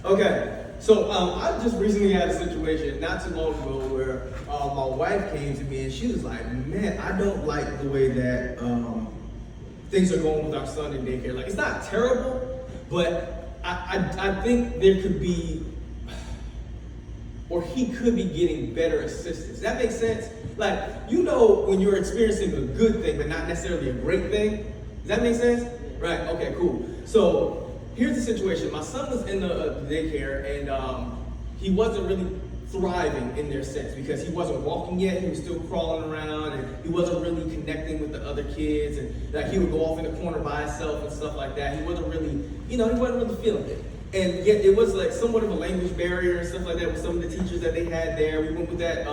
Okay, so I just recently had a situation not too long ago where my wife came to me and she was like, "Man, I don't like the way that things are going with our son in daycare. Like, it's not terrible, but I think there could be, or he could be getting better assistance." Does that make sense? Like, you know, when you're experiencing a good thing, but not necessarily a great thing. Does that make sense? Right. Okay. Cool. So here's the situation. My son was in the daycare, and he wasn't really thriving in their sense because he wasn't walking yet. He was still crawling around, and he wasn't really connecting with the other kids. And like, he would go off in the corner by himself and stuff like that. He wasn't really, he wasn't really feeling it. And yet it was like somewhat of a language barrier and stuff like that with some of the teachers that they had there. We went with that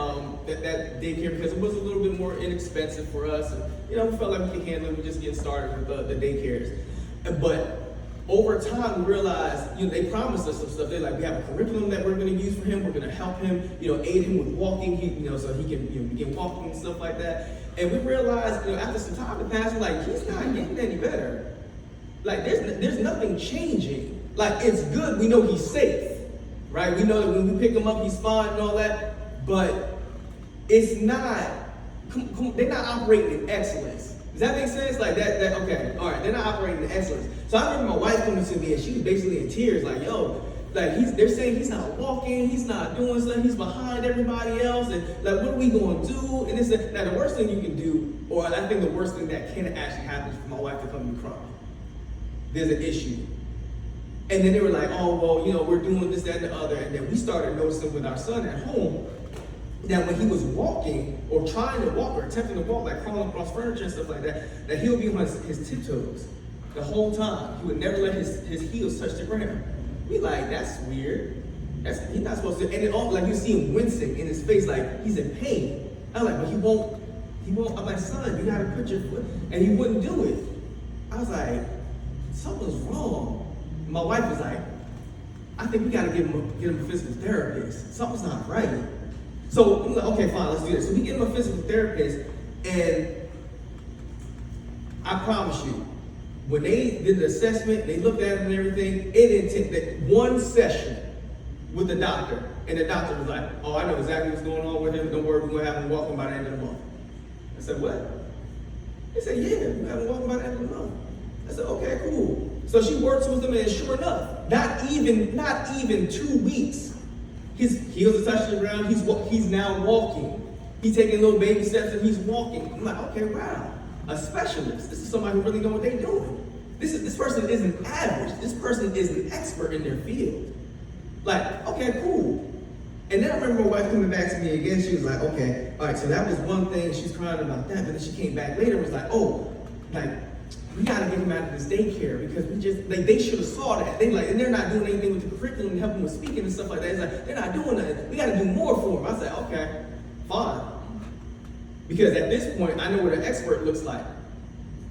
that daycare because it was a little bit more inexpensive for us. And, we felt like we could handle it. We're just getting started with the daycares. But over time, we realized, they promised us some stuff. They're like, we have a curriculum that we're going to use for him. We're going to help him, aid him with walking, so he can begin walking and stuff like that. And we realized, after some time to pass, like, he's not getting any better. Like, there's nothing changing. Like, it's good. We know he's safe, right? We know that when we pick him up, he's fine and all that. But it's not. They're not operating in excellence. Does that make sense? Like that, okay, all right, they're not operating in excellence. So I remember my wife coming to me and she was basically in tears, like, yo, like they're saying he's not walking, he's not doing something, he's behind everybody else, and like, what are we gonna do? And now the worst thing you can do, or I think the worst thing that can actually happen is for my wife to come to me crying. There's an issue. And then they were like, oh, well, we're doing this, that, and the other. And then we started noticing with our son at home that when he was walking or trying to walk or attempting to walk, like crawling across furniture and stuff like that, that he would be on his tiptoes the whole time. He would never let his heels touch the ground. We like, that's weird. He's not supposed to. And it all, like, you see him wincing in his face, like he's in pain. I was like, but he won't. I'm like, son, you gotta put your foot. And he wouldn't do it. I was like, something's wrong. My wife was like, I think we gotta get him a physical therapist. Something's not right. So I'm like, okay, fine, let's do this. So we get him a physical therapist, and I promise you, when they did the assessment, they looked at him and everything, it didn't take that one session with the doctor, and the doctor was like, oh, I know exactly what's going on with him. Don't worry, we're gonna have him walking by the end of the month. I said, what? They said, yeah, we're gonna have him walking by the end of the month. I said, okay, cool. So she works with him, and sure enough, not even 2 weeks, his heels are touching the ground. He's now walking. He's taking little baby steps and he's walking. I'm like, okay, wow, a specialist. This is somebody who really knows what they're doing. This person isn't average. This person is an expert in their field. Like, okay, cool. And then I remember my wife coming back to me again. She was like, okay, all right, so that was one thing. She was crying about that, but then she came back later and was like, oh, like, we gotta get him out of this daycare because they should have saw that. And they're not doing anything with the curriculum and helping with speaking and stuff like that. It's like, they're not doing that. We gotta do more for him. I said, okay, fine. Because at this point, I know what an expert looks like.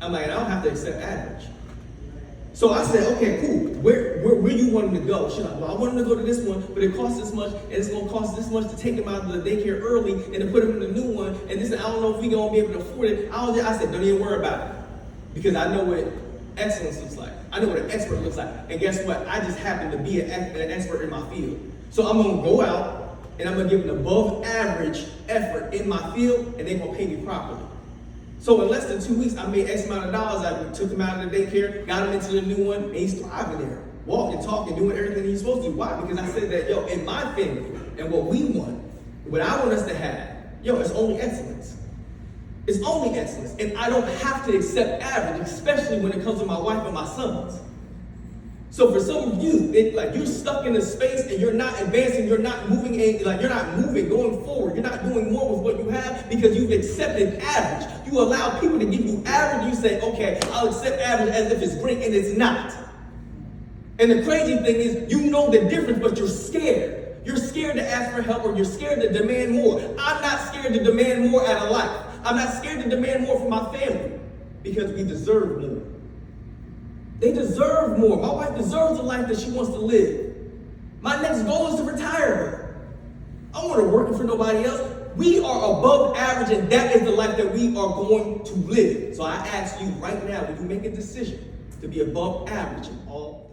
I'm like, I don't have to accept average. So I said, okay, cool. Where you want him to go? I want him to go to this one, but it costs this much, and it's gonna cost this much to take him out of the daycare early and to put him in the new one. And this, I don't know if we're gonna be able to afford it. I said, don't even worry about it. Because I know what excellence looks like. I know what an expert looks like. And guess what? I just happen to be an expert in my field. So I'm going to go out and I'm going to give an above average effort in my field, and they're going to pay me properly. So in less than 2 weeks, I made X amount of dollars. I took him out of the daycare, got him into the new one, and he's thriving there. Walking, talking, doing everything he's supposed to do. Why? Because I said that, in my family, and what we want, what I want us to have, it's only excellence. It's only excellence, and I don't have to accept average, especially when it comes to my wife and my sons. So for some of you, you're stuck in a space and you're not advancing, you're not moving, you're not moving, going forward. You're not doing more with what you have because you've accepted average. You allow people to give you average. You say, okay, I'll accept average as if it's great, and it's not. And the crazy thing is, you know the difference, but you're scared. You're scared to ask for help, or you're scared to demand more. I'm not scared to demand more out of life. I'm not scared to demand more from my family because we deserve more. They deserve more. My wife deserves the life that she wants to live. My next goal is to retire her. I don't want her working for nobody else. We are above average, and that is the life that we are going to live. So I ask you right now, will you make a decision to be above average in all